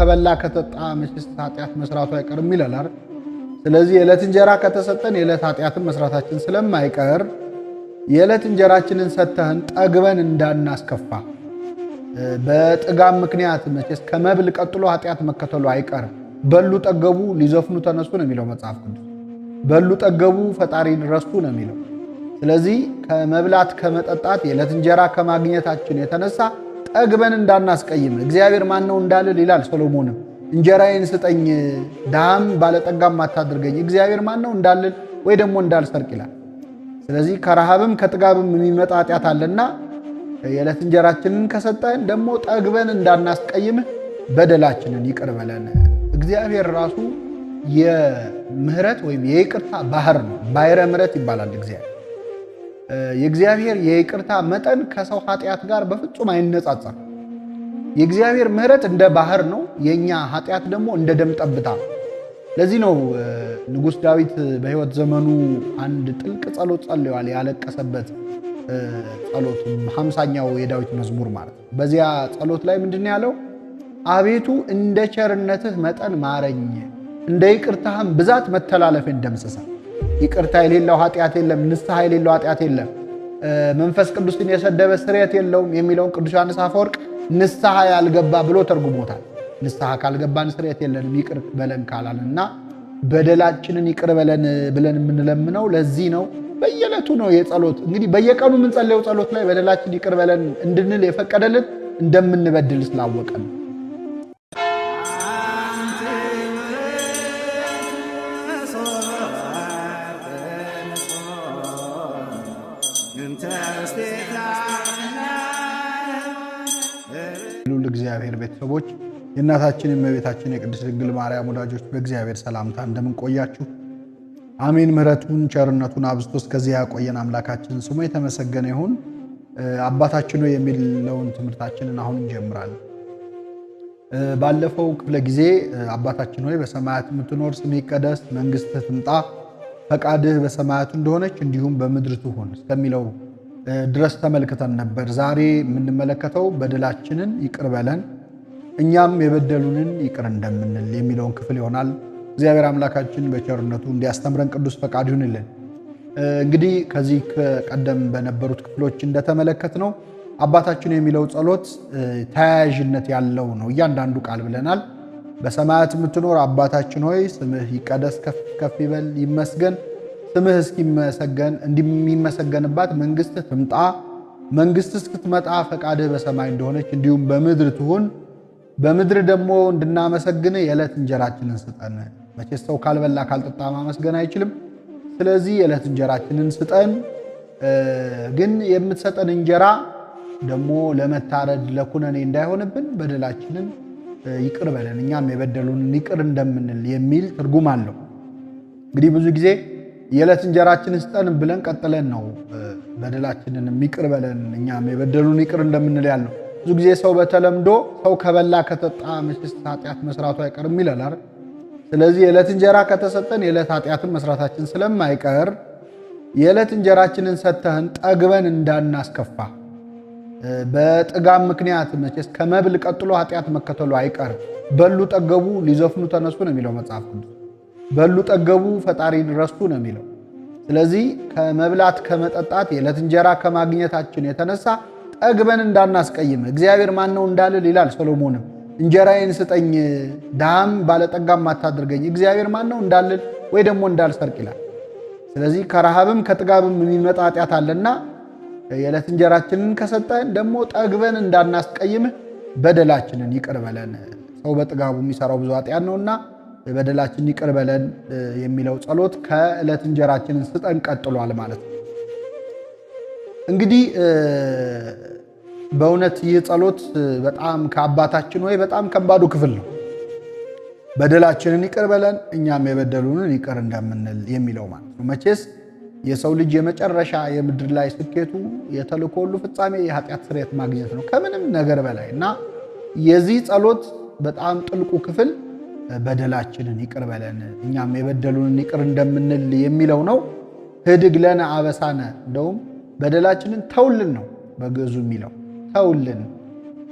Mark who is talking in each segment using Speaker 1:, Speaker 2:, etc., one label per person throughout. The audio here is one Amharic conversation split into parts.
Speaker 1: ከበላ ከተጣ መቼስ ኃጢአት መስራቱ አይቀርም ይላል አይደል? ስለዚህ የዕለት እንጀራ ከተሰጠን የዕለት ኃጢአትን መስራታችን ስለማይቀር የዕለት እንጀራችንን ሰጥተን ጠግበን እንዳናስከፋ በጥጋብ ምክንያት መቼስ ከመብል ቀጥሎ ኃጢአት መከተሉ አይቀርም። በሉ ጠገቡ ሊዘፍኑ ተነሱ ነው የሚለው መጽሐፍ ቅዱስ። በሉ ጠገቡ ፈጣሪን ረሱ ነው የሚለው። ስለዚህ ከመብላት ከመጠጣት የዕለት እንጀራ ከማግኘታችን የተነሳ ጠግበን እንዳናስቀይም እግዚአብሔር ማን ነው እንዳልል ይላል ሰሎሞንም። እንጀራዬን ስጠኝ ድሃም ባለጠጋም አታድርገኝ እግዚአብሔር ማን ነው እንዳልል ወይ ደግሞ እንዳልሰርቅ ይላል። ስለዚህ ከረሃብም ከጥጋብም የሚመጣ ኃጢአት አለና የዕለት እንጀራችንን ከሰጠን ደግሞ ጠግበን እንዳናስቀይምህ በደላችንን ይቅር በለን። እግዚአብሔር ራሱ የምህረት ወይም የይቅርታ ባህር ነው። ባሕረ ምሕረት ይባላል እግዚአብሔር። የእግዚአብሔር የይቅርታ መጠን ከሰው ኃጢአት ጋር በፍጹም አይነጻጸርም። የእግዚአብሔር ምህረት እንደ ባህር ነው፣ የኛ ኃጢአት ደግሞ እንደ ደም ጠብታ። ለዚህ ነው ንጉሥ ዳዊት በሕይወት ዘመኑ አንድ ጥልቅ ጸሎት ጸልዮአል። ያለቀሰበት ጸሎት 50ኛው የዳዊት መዝሙር ማለት ነው። በዚያ ጸሎት ላይ ምንድን ያለው? አቤቱ እንደ ቸርነትህ መጠን ማረኝ፣ እንደ ይቅርታህም ብዛት መተላለፌን ደምስሳ። ይቅርታ የሌለው ኃጢአት የለም፣ ንስሐ የሌለው ኃጢአት የለም፣ መንፈስ ቅዱስን የሰደበ ስርየት የለውም የሚለውን ቅዱስ ዮሐንስ አፈወርቅ ንስሐ ያልገባ ብሎ ተርጉሞታል። ንስሐ ካልገባን ስርየት የለንም ይቅር በለን ካላልና በደላችንን ይቅር በለን ብለን የምንለምነው ለዚህ ነው። በየዕለቱ ነው የጸሎት እንግዲህ በየቀኑ የምንጸልየው ጸሎት ላይ በደላችን ይቅር በለን እንድንል የፈቀደልን እንደምንበድል ስላወቀ ነው። ሉል እግዚአብሔር ቤተሰቦች የእናታችን የእመቤታችን የቅድስት ድንግል ማርያም ወዳጆች በእግዚአብሔር ሰላምታ እንደምን ቆያችሁ? አሜን። ምሕረቱን ቸርነቱን አብዝቶ እስከዚህ ያቆየን አምላካችን ስሙ የተመሰገነ ይሁን። አባታችን ሆይ የሚለውን ትምህርታችንን አሁን እንጀምራለን። ባለፈው ክፍለ ጊዜ አባታችን ሆይ በሰማያት የምትኖር ስምህ ይቀደስ፣ መንግሥትህ ትምጣ፣ ፈቃድህ በሰማያት እንደሆነች እንዲሁም በምድር ትሁን እስከሚለው ድረስ ተመልክተን ነበር። ዛሬ የምንመለከተው በደላችንን ይቅር በለን እኛም የበደሉንን ይቅር እንደምንል የሚለውን ክፍል ይሆናል። እግዚአብሔር አምላካችን በቸርነቱ እንዲያስተምረን ቅዱስ ፈቃድ ይሁንልን። እንግዲህ ከዚህ ቀደም በነበሩት ክፍሎች እንደተመለከትነው አባታችን የሚለው ጸሎት ተያያዥነት ያለው ነው። እያንዳንዱ ቃል ብለናል። በሰማያት የምትኖር አባታችን ሆይ ስምህ ይቀደስ፣ ከፍ ከፍ ይበል፣ ይመስገን። ስምህ እስኪመሰገን እንደሚመሰገንባት መንግሥትህ ትምጣ። መንግሥትህ እስክትመጣ ፈቃድህ በሰማይ እንደሆነች እንዲሁም በምድር ትሁን። በምድር ደግሞ እንድናመሰግንህ የዕለት እንጀራችንን ስጠን። መቼስ ሰው ካልበላ ካልጠጣ ማመስገን አይችልም። ስለዚህ የዕለት እንጀራችንን ስጠን። ግን የምትሰጠን እንጀራ ደግሞ ለመታረድ ለኩነኔ እንዳይሆንብን በደላችንን ይቅር በለን እኛም የበደሉንን ይቅር እንደምንል የሚል ትርጉም አለው። እንግዲህ ብዙ ጊዜ የዕለት እንጀራችንን ስጠን ብለን ቀጥለን ነው በደላችንን ይቅር በለን እኛም የበደሉን ይቅር እንደምንል ያለው። ብዙ ጊዜ ሰው በተለምዶ ሰው ከበላ ከተጣ መቼስ ኃጢአት መስራቱ አይቀርም ይላል አይደል? ስለዚህ የዕለት እንጀራ ከተሰጠን የዕለት ኃጢአትን መስራታችን ስለማይቀር የዕለት እንጀራችንን ሰጥተን ጠግበን እንዳናስከፋ በጥጋብ ምክንያት መቼስ ከመብል ቀጥሎ ኃጢአት መከተሉ አይቀርም። በሉ ጠገቡ ሊዘፍኑ ተነሱ ነው የሚለው መጽሐፍ ቅዱስ። በሉ ጠገቡ ፈጣሪን ረሱ ነው የሚለው። ስለዚህ ከመብላት ከመጠጣት የዕለት እንጀራ ከማግኘታችን የተነሳ ጠግበን እንዳናስቀይም እግዚአብሔር ማን ነው እንዳልል ይላል ሰሎሞንም። እንጀራዬን ስጠኝ ድሃም ባለጠጋም አታድርገኝ እግዚአብሔር ማን ነው እንዳልል ወይ ደግሞ እንዳልሰርቅ ይላል። ስለዚህ ከረሃብም ከጥጋብም የሚመጣ ኃጢአት አለና የዕለት እንጀራችንን ከሰጠን ደግሞ ጠግበን እንዳናስቀይምህ በደላችንን ይቅር በለን። ሰው በጥጋቡ የሚሰራው ብዙ ኃጢአት ነውና በደላችንን ይቅር በለን የሚለው ጸሎት ከዕለት እንጀራችንን ስጠን ቀጥሏል ማለት ነው። እንግዲህ በእውነት ይህ ጸሎት በጣም ከአባታችን ሆይ በጣም ከባዱ ክፍል ነው። በደላችንን ይቅር በለን እኛም የበደሉንን ይቅር እንደምንል የሚለው ማለት ነው። መቼስ የሰው ልጅ የመጨረሻ የምድር ላይ ስኬቱ የተልእኮ ሁሉ ፍጻሜ የኃጢአት ስርየት ማግኘት ነው ከምንም ነገር በላይ እና የዚህ ጸሎት በጣም ጥልቁ ክፍል በደላችንን ይቅር በለን እኛም የበደሉንን ይቅር እንደምንል የሚለው ነው። ህድግ ለነ አበሳነ እንደውም በደላችንን ተውልን ነው በግዕዙ የሚለው ተውልን።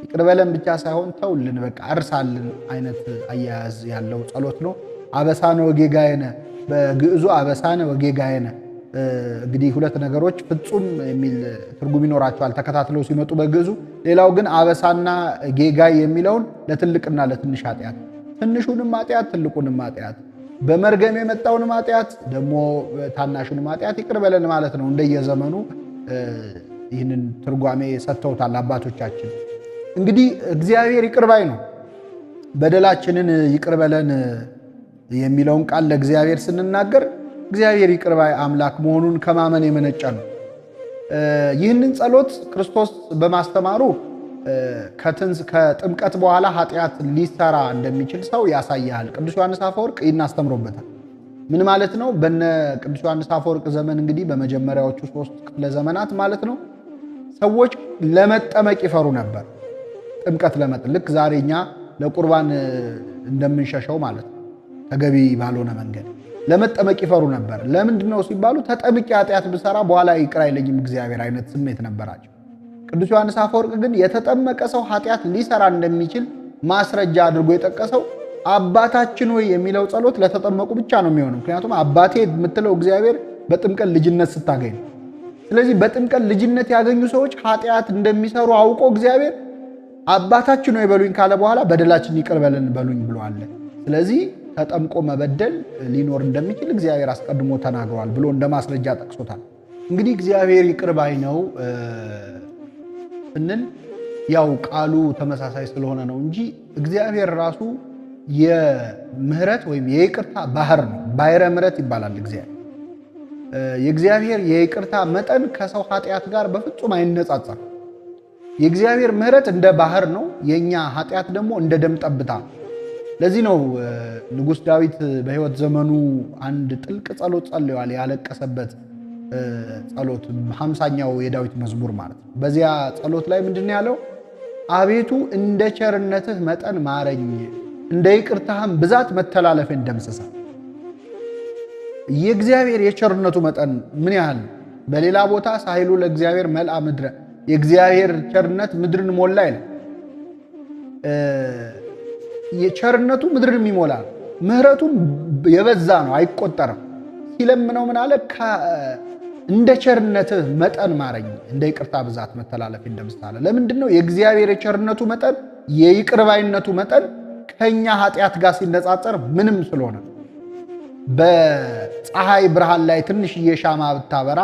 Speaker 1: ይቅር በለን ብቻ ሳይሆን ተውልን፣ በቃ እርሳልን አይነት አያያዝ ያለው ጸሎት ነው። አበሳነ ወጌጋየነ በግዕዙ አበሳነ ወጌጋየነ እንግዲህ ሁለት ነገሮች ፍጹም የሚል ትርጉም ይኖራቸዋል ተከታትለው ሲመጡ በግዕዙ። ሌላው ግን አበሳና ጌጋይ የሚለውን ለትልቅና ለትንሽ ኃጢአት፣ ትንሹንም ኃጢአት ትልቁንም ኃጢአት፣ በመርገም የመጣውንም ኃጢአት ደግሞ ታናሹንም ኃጢአት ይቅር በለን ማለት ነው። እንደየዘመኑ ይህንን ትርጓሜ ሰጥተውታል አባቶቻችን። እንግዲህ እግዚአብሔር ይቅር ባይ ነው። በደላችንን ይቅር በለን የሚለውን ቃል ለእግዚአብሔር ስንናገር እግዚአብሔር ይቅር ባይ አምላክ መሆኑን ከማመን የመነጨ ነው። ይህንን ጸሎት ክርስቶስ በማስተማሩ ከጥምቀት በኋላ ኃጢአት ሊሰራ እንደሚችል ሰው ያሳያል። ቅዱስ ዮሐንስ አፈወርቅ ይህን አስተምሮበታል። ምን ማለት ነው? በነ ቅዱስ ዮሐንስ አፈወርቅ ዘመን እንግዲህ በመጀመሪያዎቹ 3 ክፍለ ዘመናት ማለት ነው ሰዎች ለመጠመቅ ይፈሩ ነበር። ጥምቀት ልክ ዛሬ እኛ ለቁርባን እንደምንሸሸው ማለት ነው። ተገቢ ባልሆነ መንገድ ለመጠመቅ ይፈሩ ነበር። ለምንድነው ሲባሉ ተጠምቄ ኃጢአት ብሰራ በኋላ ይቅር አይለኝም እግዚአብሔር አይነት ስሜት ነበራቸው። ቅዱስ ዮሐንስ አፈወርቅ ግን የተጠመቀ ሰው ኃጢአት ሊሰራ እንደሚችል ማስረጃ አድርጎ የጠቀሰው አባታችን ሆይ የሚለው ጸሎት ለተጠመቁ ብቻ ነው የሚሆነው። ምክንያቱም አባቴ የምትለው እግዚአብሔር በጥምቀት ልጅነት ስታገኝ፣ ስለዚህ በጥምቀት ልጅነት ያገኙ ሰዎች ኃጢአት እንደሚሰሩ አውቆ እግዚአብሔር አባታችን ሆይ በሉኝ ካለ በኋላ በደላችን ይቅር በለን በሉኝ ብለዋል። ስለዚህ ተጠምቆ መበደል ሊኖር እንደሚችል እግዚአብሔር አስቀድሞ ተናግሯል ብሎ እንደ ማስረጃ ጠቅሶታል። እንግዲህ እግዚአብሔር ይቅር ባይ ነው ስንል ያው ቃሉ ተመሳሳይ ስለሆነ ነው እንጂ እግዚአብሔር ራሱ የምህረት ወይም የይቅርታ ባህር ነው። ባሕረ ምሕረት ይባላል እግዚአብሔር። የእግዚአብሔር የይቅርታ መጠን ከሰው ኃጢአት ጋር በፍጹም አይነጻጸርም። የእግዚአብሔር ምህረት እንደ ባህር ነው፣ የኛ ኃጢአት ደግሞ እንደ ደም ጠብታ። ለዚህ ነው ንጉሥ ዳዊት በሕይወት ዘመኑ አንድ ጥልቅ ጸሎት ጸልዮአል። ያለቀሰበት ጸሎት 50ኛው የዳዊት መዝሙር ማለት ነው። በዚያ ጸሎት ላይ ምንድነው ያለው? አቤቱ እንደ ቸርነትህ መጠን ማረኝ፣ እንደ ይቅርታህም ብዛት መተላለፌን ደምስሳ። የእግዚአብሔር የቸርነቱ መጠን ምን ያህል? በሌላ ቦታ ሳይሉ ለእግዚአብሔር መልአ ምድረ፣ የእግዚአብሔር ቸርነት ምድርን ሞላ ይላል። የቸርነቱ ምድርን ይሞላል፣ ምህረቱም የበዛ ነው፣ አይቆጠርም። ሲለምነው ምን አለ? እንደ ቸርነትህ መጠን ማረኝ፣ እንደ ይቅርታ ብዛት መተላለፌን ደምስሳ አለ። ለምንድነው? የእግዚአብሔር የቸርነቱ መጠን የይቅርባይነቱ መጠን ከኛ ኃጢአት ጋር ሲነጻጸር ምንም ስለሆነ። በፀሐይ ብርሃን ላይ ትንሽዬ ሻማ ብታበራ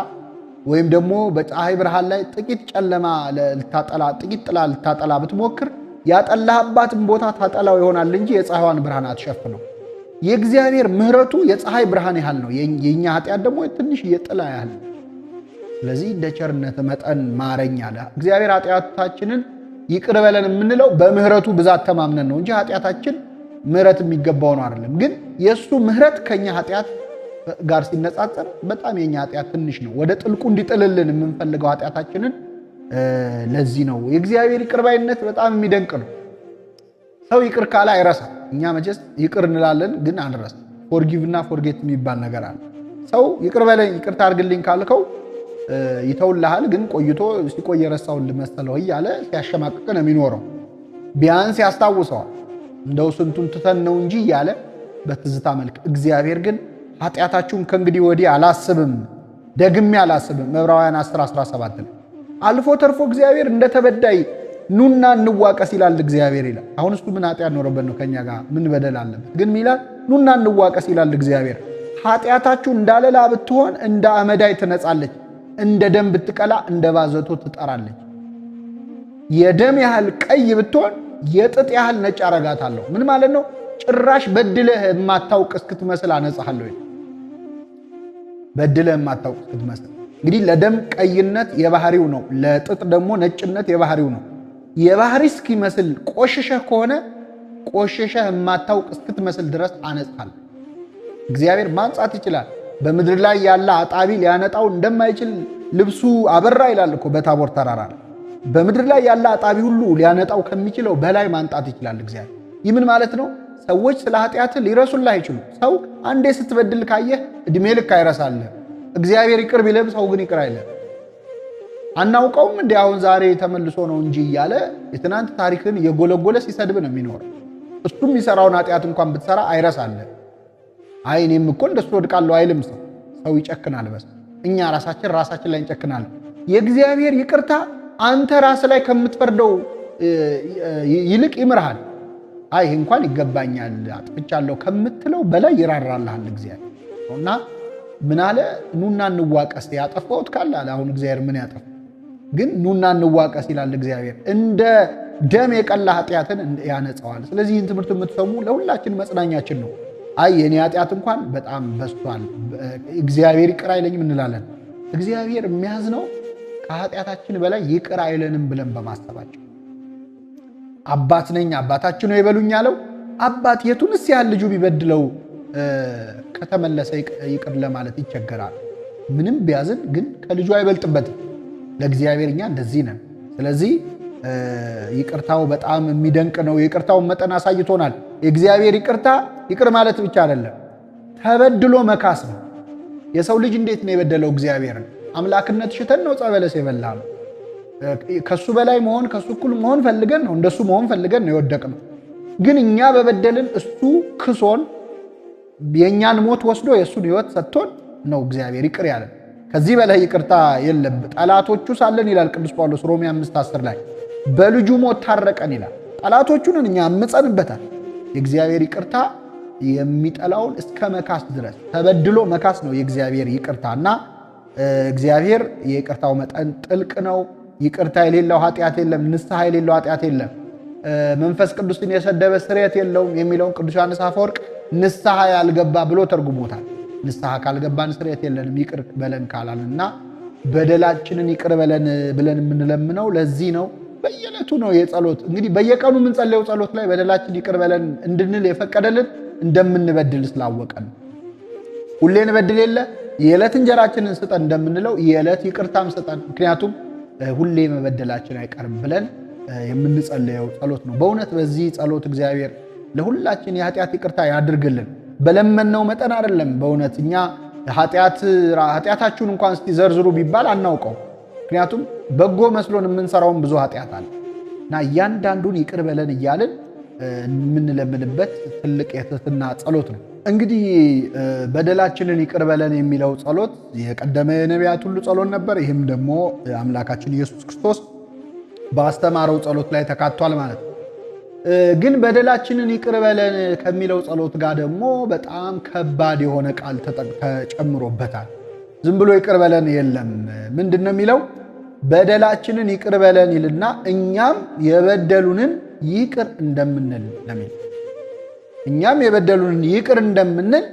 Speaker 1: ወይም ደግሞ በፀሐይ ብርሃን ላይ ጥቂት ጨለማ ጥቂት ጥላ ልታጠላ ብትሞክር ያጠላህባትን ቦታ ታጠላው ይሆናል እንጂ የፀሐይዋን ብርሃን አትሸፍነው። የእግዚአብሔር ምህረቱ የፀሐይ ብርሃን ያህል ነው፣ የኛ ኃጢአት ደግሞ ትንሽዬ ጥላ ያህል። ስለዚህ እንደ ቸርነት መጠን ማረኝ አለ እግዚአብሔር። ኃጢአታችንን ይቅር በለን የምንለው በምህረቱ ብዛት ተማምነን ነው እንጂ ኃጢአታችን ምህረት የሚገባው ነው አይደለም። ግን የእሱ ምህረት ከኛ ኃጢአት ጋር ሲነጻጸር በጣም የኛ ኃጢአት ትንሽ ነው። ወደ ጥልቁ እንዲጥልልን የምንፈልገው ኃጢአታችንን። ለዚህ ነው የእግዚአብሔር ይቅር ባይነት በጣም የሚደንቅ ነው። ሰው ይቅር ካለ አይረሳ። እኛ መቼስ ይቅር እንላለን ግን አንረሳ። ፎርጊቭ እና ፎርጌት የሚባል ነገር አለ። ሰው ይቅር በለኝ ይቅርታ አድርግልኝ ካልከው ይተውልሃል፣ ግን ቆይቶ ሲቆይ የረሳውን ልመሰለው እያለ ሲያሸማቅቅ ነው የሚኖረው። ቢያንስ ያስታውሰዋል፣ እንደው ስንቱን ትተን ነው እንጂ እያለ በትዝታ መልክ። እግዚአብሔር ግን ኃጢአታችሁን ከእንግዲህ ወዲህ አላስብም፣ ደግሜ አላስብም ዕብራውያን 10:17 ነው። አልፎ ተርፎ እግዚአብሔር እንደ ተበዳይ ኑና እንዋቀስ ይላል እግዚአብሔር ይላል። አሁን እሱ ምን ኃጢአት ኖረበት ነው? ከኛ ጋር ምን በደል አለበት? ግን ሚላል ኑና እንዋቀስ ይላል እግዚአብሔር። ኃጢአታችሁ እንዳለላ ብትሆን እንደ አመዳይ ትነጻለች፣ እንደ ደም ብትቀላ እንደ ባዘቶ ትጠራለች። የደም ያህል ቀይ ብትሆን የጥጥ ያህል ነጭ አረጋታለሁ። ምን ማለት ነው? ጭራሽ በድለህ የማታውቅ እስክትመስል አነጻለሁ። በድለህ የማታውቅ እስክትመስል። እንግዲህ ለደም ቀይነት የባህሪው ነው፣ ለጥጥ ደግሞ ነጭነት የባህሪው ነው። የባህሪ እስኪመስል ቆሸሸህ ከሆነ ቆሸሸህ የማታውቅ እስክትመስል ድረስ አነጻለሁ። እግዚአብሔር ማንጻት ይችላል። በምድር ላይ ያለ አጣቢ ሊያነጣው እንደማይችል ልብሱ አበራ ይላል እኮ በታቦር ተራራ። በምድር ላይ ያለ አጣቢ ሁሉ ሊያነጣው ከሚችለው በላይ ማንጣት ይችላል እግዚአብሔር። ይህ ምን ማለት ነው? ሰዎች ስለ ኃጢአትህ ሊረሱልህ አይችሉም። ሰው አንዴ ስትበድል ካየህ እድሜ ልክ አይረሳልህ። እግዚአብሔር ይቅር ቢልም ሰው ግን ይቅር አይልም። አናውቀውም እንዴ አሁን ዛሬ ተመልሶ ነው እንጂ እያለ የትናንት ታሪክን የጎለጎለ ሲሰድብ ነው የሚኖረው። እሱም የሚሰራውን ኃጢአት እንኳን ብትሰራ አይረሳለን። አይ እኔም እኮ እንደሱ ወድቃለሁ አይልም ሰው። ሰው ይጨክናል። በስ እኛ ራሳችን ላይ እንጨክናለን። የእግዚአብሔር ይቅርታ አንተ ራስ ላይ ከምትፈርደው ይልቅ ይምርሃል። አይ እንኳን ይገባኛል አጥፍቻለሁ ከምትለው በላይ ይራራልሃል እግዚአብሔር እና ምን አለ? ኑና እንዋቀስ። ያጠፋሁት ካለ አለ አሁን እግዚአብሔር ምን ያጠፋ ግን ኑና እንዋቀስ ይላል እግዚአብሔር። እንደ ደም የቀላ ኃጢአትን ያነጻዋል። ስለዚህ ይህን ትምህርት የምትሰሙ ለሁላችን መጽናኛችን ነው። አይ የኔ ኃጢአት እንኳን በጣም በዝቷል እግዚአብሔር ይቅር አይለኝም እንላለን። እግዚአብሔር የሚያዝነው ከኃጢአታችን በላይ ይቅር አይለንም ብለን በማሰባቸው። አባት ነኝ አባታችን ነው ይበሉኝ ያለው አባት የቱንስ ያህል ልጁ ቢበድለው ከተመለሰ ይቅር ለማለት ይቸገራል። ምንም ቢያዝን ግን ከልጁ አይበልጥበትም። ለእግዚአብሔር እኛ እንደዚህ ነን። ስለዚህ ይቅርታው በጣም የሚደንቅ ነው። የይቅርታውን መጠን አሳይቶናል። የእግዚአብሔር ይቅርታ ይቅር ማለት ብቻ አይደለም፣ ተበድሎ መካስ ነው። የሰው ልጅ እንዴት ነው የበደለው እግዚአብሔርን? አምላክነት ሽተን ነው ጸበለስ የበላ ነው። ከሱ በላይ መሆን ከሱ እኩል መሆን ፈልገን ነው፣ እንደሱ መሆን ፈልገን ነው የወደቅነው። ግን እኛ በበደልን እሱ ክሶን የእኛን ሞት ወስዶ የእሱን ሕይወት ሰጥቶን ነው እግዚአብሔር ይቅር ያለን። ከዚህ በላይ ይቅርታ የለም። ጠላቶቹ ሳለን ይላል ቅዱስ ጳውሎስ ሮሜ 5:10 ላይ በልጁ ሞት ታረቀን ይላል። ጠላቶቹንን እኛ አምፀንበታል። የእግዚአብሔር ይቅርታ የሚጠላውን እስከ መካስ ድረስ ተበድሎ መካስ ነው የእግዚአብሔር ይቅርታ እና እግዚአብሔር የይቅርታው መጠን ጥልቅ ነው። ይቅርታ የሌለው ኃጢአት የለም፣ ንስሐ የሌለው ኃጢአት የለም። መንፈስ ቅዱስን የሰደበ ስርየት የለውም የሚለውን ቅዱስ ዮሐንስ አፈወርቅ ንስሐ ያልገባ ብሎ ተርጉሞታል። ንስሐ ካልገባን ስርየት የለንም ይቅር በለን ካላልና በደላችንን ይቅር በለን ብለን የምንለምነው ለዚህ ነው። በየዕለቱ ነው የጸሎት እንግዲህ በየቀኑ የምንጸልየው ጸሎት ላይ በደላችን ይቅር በለን እንድንል የፈቀደልን እንደምንበድል ስላወቀን። ሁሌ እንበድል የለ የዕለት እንጀራችንን ስጠን እንደምንለው የዕለት ይቅርታም ስጠን፣ ምክንያቱም ሁሌ መበደላችን አይቀርም ብለን የምንጸልየው ጸሎት ነው። በእውነት በዚህ ጸሎት እግዚአብሔር ለሁላችን የኃጢአት ይቅርታ ያድርግልን። በለመነው መጠን አይደለም። በእውነት እኛ ኃጢአታችሁን እንኳን እስቲ ዘርዝሩ ቢባል አናውቀው። ምክንያቱም በጎ መስሎን የምንሰራውን ብዙ ኃጢአት አለ እና እያንዳንዱን ይቅር በለን እያልን የምንለምንበት ትልቅ የትህትና ጸሎት ነው። እንግዲህ በደላችንን ይቅር በለን የሚለው ጸሎት የቀደመ የነቢያት ሁሉ ጸሎት ነበር። ይህም ደግሞ አምላካችን ኢየሱስ ክርስቶስ ባስተማረው ጸሎት ላይ ተካቷል ማለት ነው። ግን በደላችንን ይቅር በለን ከሚለው ጸሎት ጋር ደግሞ በጣም ከባድ የሆነ ቃል ተጨምሮበታል። ዝም ብሎ ይቅር በለን የለም። ምንድን ነው የሚለው? በደላችንን ይቅር በለን ይልና እኛም የበደሉንን ይቅር እንደምንል ለሚል እኛም የበደሉንን ይቅር እንደምንል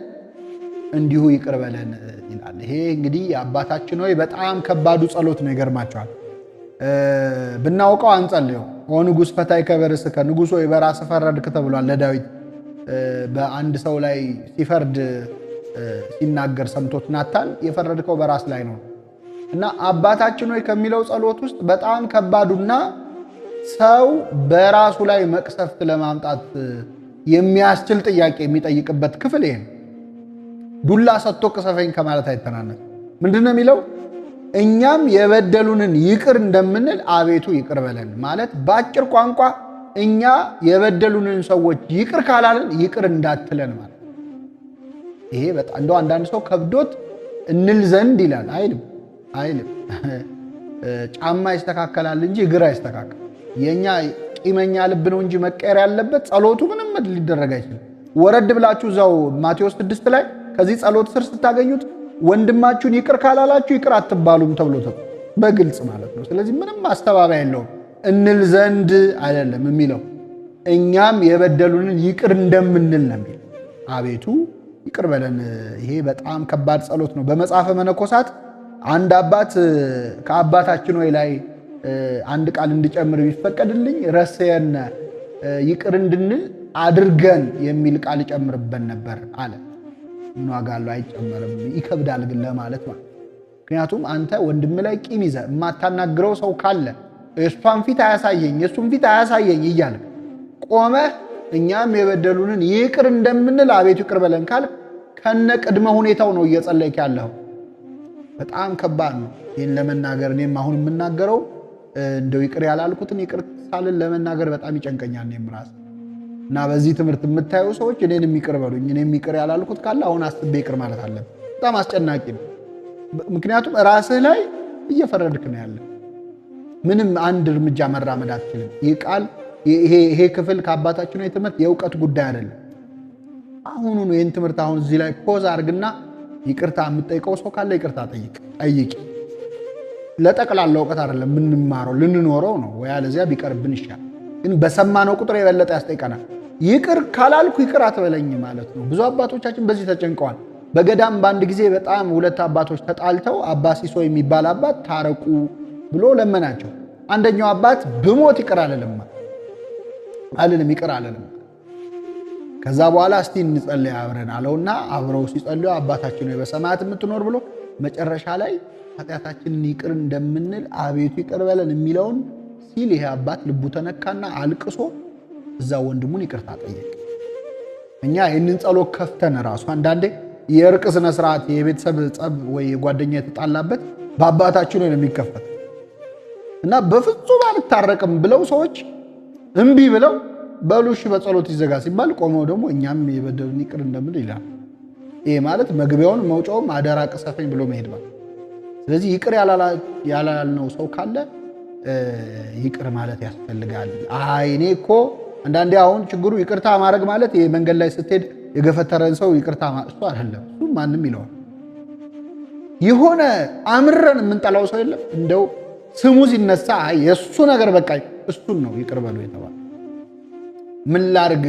Speaker 1: እንዲሁ ይቅር በለን ይላል። ይሄ እንግዲህ አባታችን ሆይ በጣም ከባዱ ጸሎት ነው። ይገርማቸዋል። ብናውቀው አንጸልየው። ወንጉሥ ፈታይ ከበርስከ ንጉሥ ሆይ በራስህ ፈረድክ ተብሏል ለዳዊት። በአንድ ሰው ላይ ሲፈርድ ሲናገር ሰምቶት ናታን የፈረድከው በራስ ላይ ነው እና አባታችን ሆይ ከሚለው ጸሎት ውስጥ በጣም ከባዱና ሰው በራሱ ላይ መቅሰፍት ለማምጣት የሚያስችል ጥያቄ የሚጠይቅበት ክፍል ይሄ። ዱላ ሰጥቶ ቅሰፈኝ ከማለት አይተናነስ። ምንድን ነው የሚለው? እኛም የበደሉንን ይቅር እንደምንል አቤቱ ይቅር በለን ማለት በአጭር ቋንቋ እኛ የበደሉንን ሰዎች ይቅር ካላልን ይቅር እንዳትለን ማለት። ይሄ በጣም እንደው አንዳንድ ሰው ከብዶት እንል ዘንድ ይላል። አይልም። ጫማ ይስተካከላል እንጂ እግር አይስተካከል። የኛ ቂመኛ ልብ ነው እንጂ መቀየር ያለበት ጸሎቱ ምንም ሊደረግ አይችልም። ወረድ ብላችሁ እዛው ማቴዎስ 6 ላይ ከዚህ ጸሎት ስር ስታገኙት ወንድማችሁን ይቅር ካላላችሁ ይቅር አትባሉም ተብሎ በግልጽ ማለት ነው። ስለዚህ ምንም ማስተባበያ የለውም። እንል ዘንድ አይደለም የሚለው እኛም የበደሉንን ይቅር እንደምንል ነው የሚለው። አቤቱ ይቅር በለን። ይሄ በጣም ከባድ ጸሎት ነው። በመጽሐፈ መነኮሳት አንድ አባት ከአባታችን ሆይ ላይ አንድ ቃል እንድጨምር ቢፈቀድልኝ ረሰየነ ይቅር እንድንል አድርገን የሚል ቃል ይጨምርበት ነበር አለ። ምን ዋጋ አለው? አይጨመርም። ይከብዳል ግን ለማለት ማለት። ምክንያቱም አንተ ወንድም ላይ ቂም ይዘህ የማታናግረው ሰው ካለ የእሷን ፊት አያሳየኝ የእሱን ፊት አያሳየኝ እያለ ቆመህ እኛም የበደሉንን ይቅር እንደምንል አቤቱ ይቅር በለን ካል ከነ ቅድመ ሁኔታው ነው እየጸለይክ ያለው። በጣም ከባድ ነው። ይህን ለመናገር እኔም አሁን የምናገረው እንደው ይቅር ያላልኩትን ይቅር ሳልን ለመናገር በጣም ይጨንቀኛል እኔም ራሴ እና በዚህ ትምህርት የምታዩ ሰዎች እኔንም ይቅር በሉኝ። እኔም ይቅር ያላልኩት ካለ አሁን አስቤ ይቅር ማለት አለብን። በጣም አስጨናቂ ነው። ምክንያቱም ራስህ ላይ እየፈረድክ ነው ያለ። ምንም አንድ እርምጃ መራመድ አትችልም። ይህ ቃል ይሄ ክፍል ከአባታችን ነው የትምህርት የእውቀት ጉዳይ አይደለም። አሁኑ ነው ይህን ትምህርት አሁን እዚህ ላይ ፖዝ አድርግና ይቅርታ የምጠይቀው ሰው ካለ ይቅርታ ጠይቅ። ለጠቅላላ እውቀት አይደለም የምንማረው ልንኖረው ነው። ወይ አለዚያ ቢቀርብን ይሻል። ግን በሰማነው ቁጥር የበለጠ ያስጠይቀናል። ይቅር ካላልኩ ይቅር አትበለኝ ማለት ነው። ብዙ አባቶቻችን በዚህ ተጨንቀዋል። በገዳም በአንድ ጊዜ በጣም ሁለት አባቶች ተጣልተው አባ ሲሶ የሚባል አባት ታረቁ ብሎ ለመናቸው። አንደኛው አባት ብሞት ይቅር አልልም ይቅር አልልም። ከዛ በኋላ እስቲ እንጸልይ አብረን አለውና አብረው ሲጸልዩ አባታችን ሆይ በሰማያት የምትኖር ብሎ መጨረሻ ላይ ኃጢአታችንን ይቅር እንደምንል አቤቱ ይቅር በለን የሚለውን ሲል ይሄ አባት ልቡ ተነካና አልቅሶ እዛ ወንድሙን ይቅርታ ጠየቀ። እኛ ይህንን ጸሎት ከፍተን ራሱ አንዳንዴ የእርቅ ስነ ስርዓት የቤተሰብ ጸብ ወይ የጓደኛ የተጣላበት በአባታችን ነው የሚከፈት እና በፍጹም አልታረቅም ብለው ሰዎች እምቢ ብለው በሉሽ በጸሎት ይዘጋ ሲባል ቆመው ደግሞ እኛም የበደሉን ይቅር እንደምል ይላል። ይሄ ማለት መግቢያውን መውጫውም አደራ ቅሰፈኝ ብሎ መሄድ ማለት። ስለዚህ ይቅር ያላልነው ሰው ካለ ይቅር ማለት ያስፈልጋል። እኔ እኮ አንዳንዴ አሁን ችግሩ ይቅርታ ማድረግ ማለት መንገድ ላይ ስትሄድ የገፈተረን ሰው ይቅርታ እሱ አይደለም። እሱ ማንም ይለዋል። የሆነ አምረን የምንጠላው ሰው የለም እንደው ስሙ ሲነሳ የእሱ ነገር በቃ እሱን ነው ይቅር በሉ የተባለ። ምን ላርግ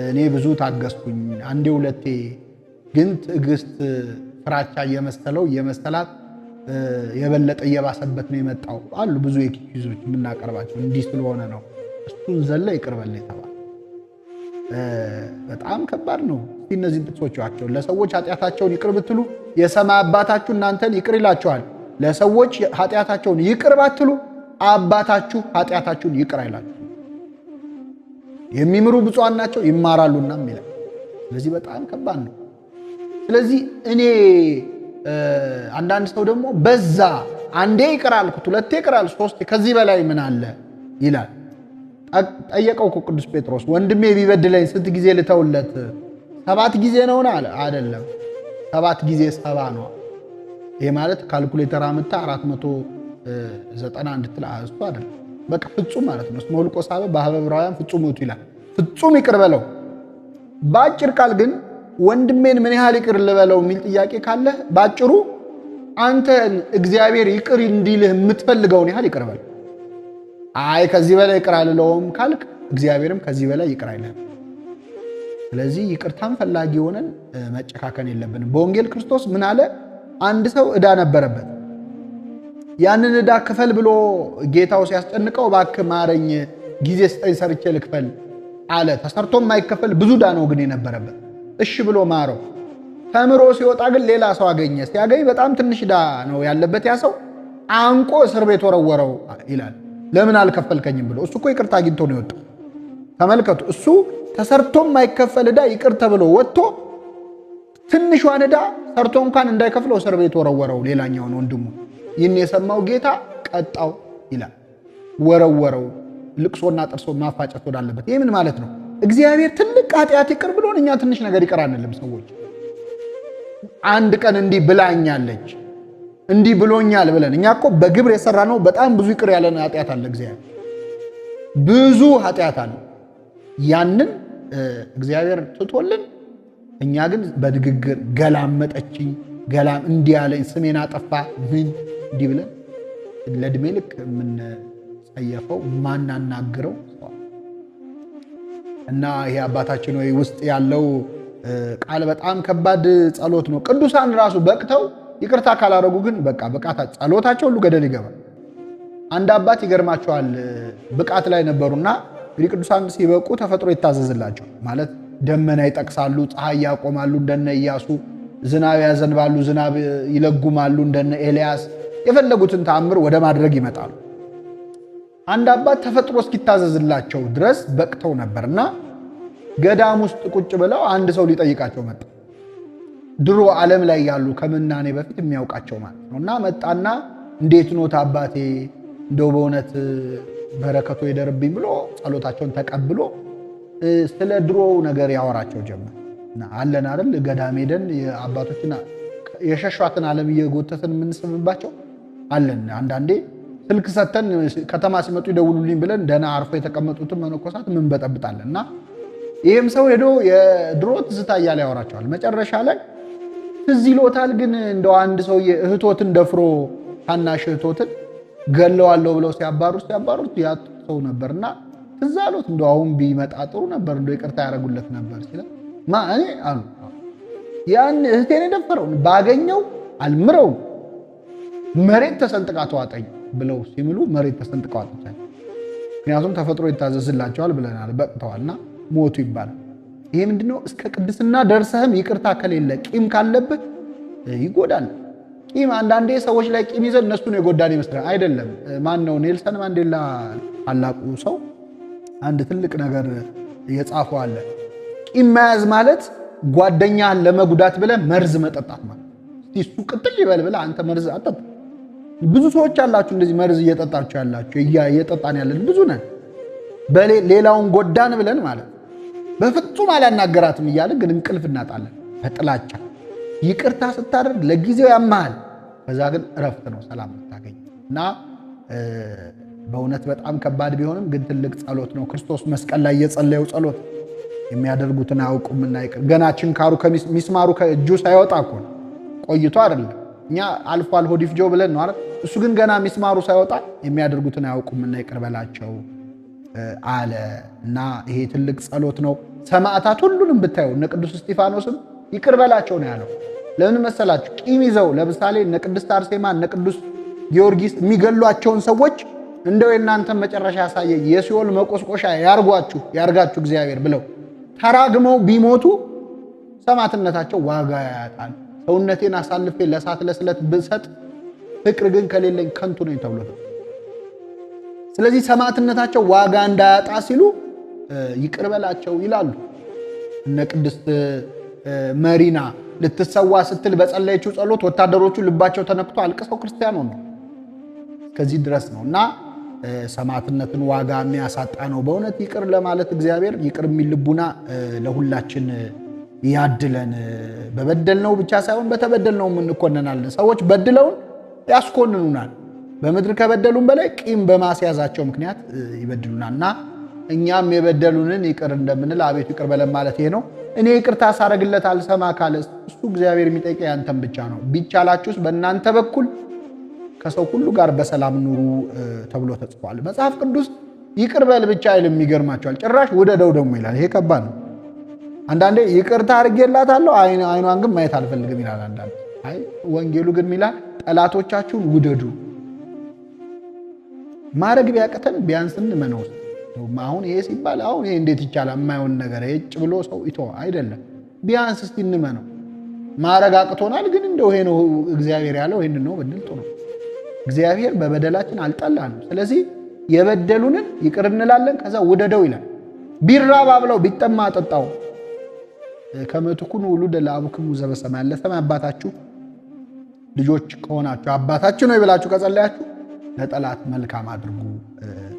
Speaker 1: እኔ ብዙ ታገስኩኝ አንዴ ሁለቴ፣ ግን ትዕግስት ፍራቻ እየመሰላት የበለጠ እየባሰበት ነው የመጣው አሉ ብዙ ኤክስኪውዞች የምናቀርባቸው። እንዲህ ስለሆነ ነው እሱን ዘለ ይቅር በል የተባለ። በጣም ከባድ ነው። እነዚህ ጥቅሶቻቸው ለሰዎች ኃጢአታቸውን ይቅር ብትሉ የሰማይ አባታችሁ እናንተን ይቅር ይላችኋል። ለሰዎች ኃጢአታቸውን ይቅር ባትሉ አባታችሁ ኃጢአታችሁን ይቅር አይላችሁ። የሚምሩ ብፁዓን ናቸው ይማራሉና ይላል። ስለዚህ በጣም ከባድ ነው። ስለዚህ እኔ አንዳንድ ሰው ደግሞ በዛ አንዴ ይቅር አልኩት፣ ሁለቴ ይቅር አልኩት፣ ሶስቴ ከዚህ በላይ ምን አለ ይላል። ጠየቀው እኮ ቅዱስ ጴጥሮስ ወንድሜ ቢበድለኝ ስንት ጊዜ ልተውለት? 7 ጊዜ ነውና አለ። አይደለም 7 ጊዜ 70 ነው። ይሄ ማለት ካልኩሌተር አምጥታ 490 እንድትል እሱ አይደለም። በቃ ፍጹም ማለት ነው። እስመ ሁልቆ ሳበ በኀበ ዕብራውያን ፍጹም ውእቱ ይላል። ፍጹም ይቅር በለው። በአጭር ቃል ግን ወንድሜን ምን ያህል ይቅር ልበለው የሚል ጥያቄ ካለ ባጭሩ አንተን እግዚአብሔር ይቅር እንዲልህ የምትፈልገውን ያህል ይቅር በለው። አይ ከዚህ በላይ ይቅር አልለውም ካልክ እግዚአብሔርም ከዚህ በላይ ይቅር አይልህም። ስለዚህ ይቅርታን ፈላጊ ሆነን መጨካከን የለብንም። በወንጌል ክርስቶስ ምን አለ? አንድ ሰው ዕዳ ነበረበት። ያንን ዕዳ ክፈል ብሎ ጌታው ሲያስጨንቀው እባክህ ማረኝ፣ ጊዜ ስጠኝ ሰርቼ ልክፈል አለ። ተሰርቶ የማይከፈል ብዙ ዕዳ ነው ግን የነበረበት። እሺ ብሎ ማረው። ተምሮ ሲወጣ ግን ሌላ ሰው አገኘ። ሲያገኝ በጣም ትንሽ ዕዳ ነው ያለበት። ያ ሰው አንቆ እስር ቤት ወረወረው ይላል። ለምን አልከፈልከኝም ብሎ። እሱ እኮ ይቅርታ አግኝቶ ነው የወጣው። ተመልከቱ። እሱ ተሰርቶ የማይከፈል ዕዳ ይቅር ተብሎ ወጥቶ ትንሿን ዕዳ ሰርቶ እንኳን እንዳይከፍለው እስር ቤት ወረወረው ሌላኛውን ወንድሙ። ይህን የሰማው ጌታ ቀጣው ይላል። ወረወረው፣ ልቅሶና ጥርሶ ማፋጨት ወዳለበት። ይህ ምን ማለት ነው? እግዚአብሔር ትልቅ ኃጢአት ይቅር ብሎን እኛ ትንሽ ነገር ይቅር አንልም ሰዎች። አንድ ቀን እንዲህ ብላኛለች እንዲህ ብሎኛል ብለን እኛ እኮ በግብር የሰራ ነው በጣም ብዙ ይቅር ያለን ኃጢአት አለ። እግዚአብሔር ብዙ ኃጢአት አለ። ያንን እግዚአብሔር ትቶልን እኛ ግን በንግግር ገላመጠችኝ፣ እንዲህ ያለኝ፣ ስሜን አጠፋ፣ ምን እንዲህ ብለን ለዕድሜ ልክ የምንጸየፈው ማናናግረው እና ይሄ አባታችን ሆይ ውስጥ ያለው ቃል በጣም ከባድ ጸሎት ነው። ቅዱሳን ራሱ በቅተው ይቅርታ ካላረጉ ግን በቃ ብቃታ ጸሎታቸው ሁሉ ገደል ይገባል። አንድ አባት ይገርማቸዋል ብቃት ላይ ነበሩና እንግዲህ ቅዱሳን ሲበቁ ተፈጥሮ ይታዘዝላቸው ማለት ደመና ይጠቅሳሉ፣ ፀሐይ ያቆማሉ እንደነ ኢያሱ፣ ዝናብ ያዘንባሉ፣ ዝናብ ይለጉማሉ እንደነ ኤልያስ፣ የፈለጉትን ተአምር ወደ ማድረግ ይመጣሉ። አንድ አባት ተፈጥሮ እስኪታዘዝላቸው ድረስ በቅተው ነበርና ገዳም ውስጥ ቁጭ ብለው አንድ ሰው ሊጠይቃቸው መጣ። ድሮ ዓለም ላይ ያሉ ከምናኔ በፊት የሚያውቃቸው ማለት ነው። እና መጣና እንዴት ኖት አባቴ እንደው በእውነት በረከቱ ይደርብኝ ብሎ ጸሎታቸውን ተቀብሎ ስለ ድሮ ነገር ያወራቸው ጀመር። እና አለን አይደል ገዳም ሄደን የአባቶችና የሸሿትን ዓለም እየጎተትን የምንስምባቸው አለን። አንዳንዴ ስልክ ሰተን ከተማ ሲመጡ ይደውሉልኝ ብለን ደህና አርፎ የተቀመጡትን መነኮሳት ምን በጠብጣለን። እና ይህም ሰው ሄዶ የድሮ ትዝታ እያለ ያወራቸዋል። መጨረሻ ላይ ትዝ ይሎታል ግን እንደው አንድ ሰውዬ እህቶትን ደፍሮ ታናሽ እህቶትን ገለዋለሁ ብለው ሲያባሩት ያ ሰው ነበርና ትዝ አሉት። እንደው አሁን ቢመጣ ጥሩ ነበር፣ እንደው ይቅርታ ያደርጉለት ነበር ሲል እኔ አሉ ያን እህቴን የደፈረውን ባገኘው አልምረውም፣ መሬት ተሰንጥቃ ተዋጠኝ ብለው ሲምሉ መሬት ተሰንጥቃ ዋጠቻል። ምክንያቱም ተፈጥሮ ይታዘዝላቸዋል ብለናል፣ በቅተዋልና ሞቱ ይባላል። ይሄ ምንድነው? እስከ ቅድስና ደርሰህም ይቅርታ ከሌለ ቂም ካለብህ ይጎዳል። ቂም አንዳንዴ ሰዎች ላይ ቂም ይዘን እነሱን የጎዳን ይመስላል። አይደለም። ማን ነው? ኔልሰን ማንዴላ ታላቁ ሰው አንድ ትልቅ ነገር የጻፈው አለ። ቂም መያዝ ማለት ጓደኛህን ለመጉዳት ብለህ መርዝ መጠጣት ማለት። እሱ ቅጥል ይበል ብለህ አንተ መርዝ አጠጣ። ብዙ ሰዎች አላችሁ እንደዚህ መርዝ እየጠጣችሁ ያላችሁ፣ እየጠጣን ያለን ብዙ ነን። ሌላውን ጎዳን ብለን ማለት በፍጹም አላናገራትም እያለን ግን እንቅልፍ እናጣለን በጥላቻ። ይቅርታ ስታደርግ ለጊዜው ያማል፣ በዛ ግን እረፍት ነው፣ ሰላም ታገኝ እና በእውነት በጣም ከባድ ቢሆንም ግን ትልቅ ጸሎት ነው። ክርስቶስ መስቀል ላይ የጸለየው ጸሎት የሚያደርጉትን አያውቁምና ይቅር። ገና ችንካሩ ሚስማሩ ከእጁ ሳይወጣ እኮ ቆይቶ አይደለም። እኛ አልፏል ሆዲፍ ጆ ብለን ነው አይደል? እሱ ግን ገና ሚስማሩ ሳይወጣ የሚያደርጉትን አያውቁምና ይቅር በላቸው አለ እና ይሄ ትልቅ ጸሎት ነው። ሰማዕታት ሁሉንም ብታዩ እነ ቅዱስ እስጢፋኖስም ይቅር በላቸው ነው ያለው። ለምን መሰላችሁ? ቂም ይዘው ለምሳሌ እነ ቅድስት አርሴማ እነ ቅዱስ ጊዮርጊስ የሚገሏቸውን ሰዎች እንደው የእናንተን መጨረሻ ያሳየ የሲኦል መቆስቆሻ ያርጋችሁ እግዚአብሔር ብለው ተራግመው ቢሞቱ ሰማዕትነታቸው ዋጋ ያጣል። ሰውነቴን አሳልፌ ለእሳት ለስለት ብሰጥ ፍቅር ግን ከሌለኝ ከንቱ ነኝ ተብሎ። ስለዚህ ሰማዕትነታቸው ዋጋ እንዳያጣ ሲሉ ይቅር በላቸው ይላሉ። እነ ቅድስት መሪና ልትሰዋ ስትል በጸለየችው ጸሎት ወታደሮቹ ልባቸው ተነክቶ አልቅሰው ክርስቲያን ሆነው ከዚህ ድረስ ነው እና ሰማዕትነትን ዋጋ የሚያሳጣ ነው። በእውነት ይቅር ለማለት እግዚአብሔር ይቅር የሚል ልቡና ለሁላችን ያድለን። በበደልነው ብቻ ሳይሆን በተበደልነው እንኮነናለን። ሰዎች በድለውን ያስኮንኑናል። በምድር ከበደሉን በላይ ቂም በማስያዛቸው ምክንያት ይበድሉናል እና እኛም የበደሉንን ይቅር እንደምንል አቤቱ ይቅር በለን ማለት ይሄ ነው። እኔ ይቅርታ ሳረግለት አልሰማ ካለ እሱ እግዚአብሔር የሚጠይቀው ያንተን ብቻ ነው። ቢቻላችሁስ በእናንተ በኩል ከሰው ሁሉ ጋር በሰላም ኑሩ ተብሎ ተጽፏል። መጽሐፍ ቅዱስ ይቅር በል ብቻ አይልም። ይገርማቸዋል። ጭራሽ ውደደው ደግሞ ይላል። ይሄ ከባድ ነው። አንዳንዴ ይቅርታ አድርጌላታለሁ አይኗን ግን ማየት አልፈልግም ይላል። አንዳንዴ አይ ወንጌሉ ግን ይላል ጠላቶቻችሁን ውደዱ። ማድረግ ቢያቅተን ቢያንስ እንመነው። አሁን ይሄ ሲባል አሁን ይሄ እንዴት ይቻላል? የማይሆን ነገር እጭ ብሎ ሰው ይቶ አይደለም። ቢያንስ እስቲ እንመነው። ማድረግ አቅቶናል፣ ግን እንደው ይሄ ነው እግዚአብሔር ያለው ይሄን ነው ብንል ጥሩ ነው። እግዚአብሔር በበደላችን አልጠላንም። ስለዚህ የበደሉንን ይቅር እንላለን። ከዛ ውደደው ይላል። ቢራባ ብለው ቢጠማ አጠጣው። ከመትኩኑ ውሉደ ለአቡክሙ ዘበሰማይ፣ ለሰማይ አባታችሁ ልጆች ከሆናችሁ አባታችሁ ነው ይብላችሁ ከጸለያችሁ ለጠላት መልካም አድርጉ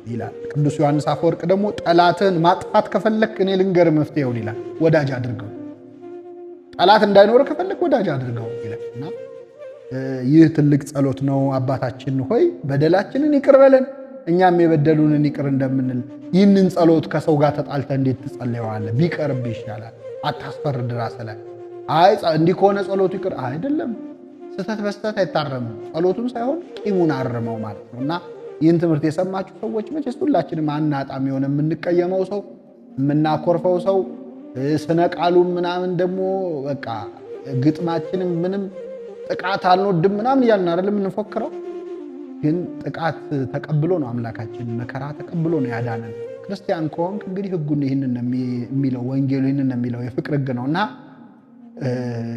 Speaker 1: ይላል። ቅዱስ ዮሐንስ አፈወርቅ ደግሞ ጠላትን ማጥፋት ከፈለክ እኔ ልንገር መፍትሄውን ይላል። ወዳጅ አድርገው። ጠላት እንዳይኖር ከፈለክ ወዳጅ አድርገው ይላልና ይህ ትልቅ ጸሎት ነው። አባታችን ሆይ በደላችንን ይቅር በለን እኛም የበደሉንን ይቅር እንደምንል። ይህንን ጸሎት ከሰው ጋር ተጣልተ እንዴት ትጸልየዋለህ? ቢቀርብ ይሻላል። አታስፈርድ ራስህ ላይ። አይ እንዲህ ከሆነ ጸሎቱ ይቅር አይደለም። ስህተት በስህተት አይታረምም። ጸሎቱን ሳይሆን ቂሙን አርመው ማለት ነው። እና ይህን ትምህርት የሰማችሁ ሰዎች መቼስ ሁላችንም አናጣም። የሆነ የምንቀየመው ሰው፣ የምናኮርፈው ሰው፣ ስነ ቃሉም ምናምን ደግሞ በቃ ግጥማችንም ምንም ጥቃት አልወድም ምናምን እያልን አይደለም የምንፎክረው። ግን ጥቃት ተቀብሎ ነው አምላካችን መከራ ተቀብሎ ነው ያዳነን። ክርስቲያን ከሆንክ እንግዲህ ሕጉን ይህንን የሚለው ወንጌሉ ይህንን የሚለው የፍቅር ሕግ ነውና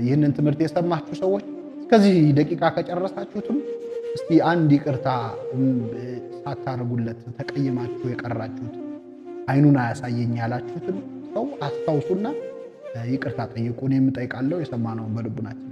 Speaker 1: ይህንን ትምህርት የሰማችሁ ሰዎች እስከዚህ ደቂቃ ከጨረሳችሁትም እስቲ አንድ ይቅርታ ሳታረጉለት ተቀይማችሁ የቀራችሁት አይኑን አያሳየኝ ያላችሁትን ሰው አስታውሱና ይቅርታ ጠይቁ። እኔም እጠይቃለሁ። የሰማነውን በልቡናችን